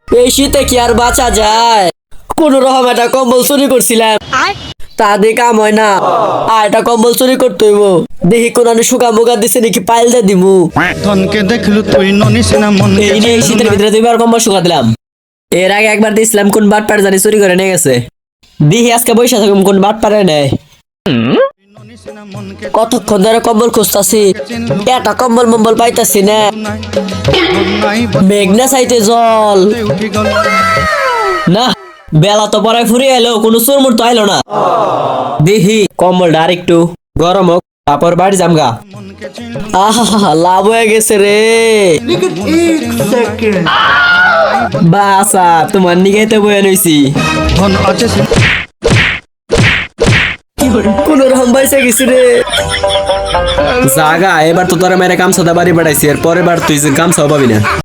এই শীতে কি আর বাঁচা যায়? কোন রকম একটা কম্বল চুরি করছিলাম, তা দিয়ে কাম হয় না। আর একটা কম্বল চুরি করতে হইব। দেখি কোন শুকা মুগা দিছে নাকি পাইল দিয়ে দিমু। ধনকে দেখলু তুই ননিসিনা মন এই নিয়ে শীতের ভিতরে দুইবার কম্বল শুকা দিলাম। এর আগে একবার দিয়েছিলাম, কোন বাটপার জানি চুরি করে নিয়ে গেছে। দেখি আজকে বৈশা থাকুম কোন বাটপারে নেয়। কতক্ষণ ধরে কম্বল খুঁজতাছি, একটা কম্বল মম্বল পাইতাছি না। মেঘনা চাইতে জল উঠি গল না, বেলা তো পরে ফুরিয়ে এলো, কোনো চোরমুর তো আইলো না। দেখি কম্বলটা আর একটু গরম হোক, তারপর বাড়ি জামগা। আহা, লাভ হয়ে গেছে রে। বাসা তোমার নিগাইতে বয়ে নইছি, ধন আছে কোন রকম বাইসা গেছি রে। জাগা এবার তো তোরা মেরে গামছা দা বাড়ি বাড়াইছি, এর পরের বার তুই গামছা পাবি না।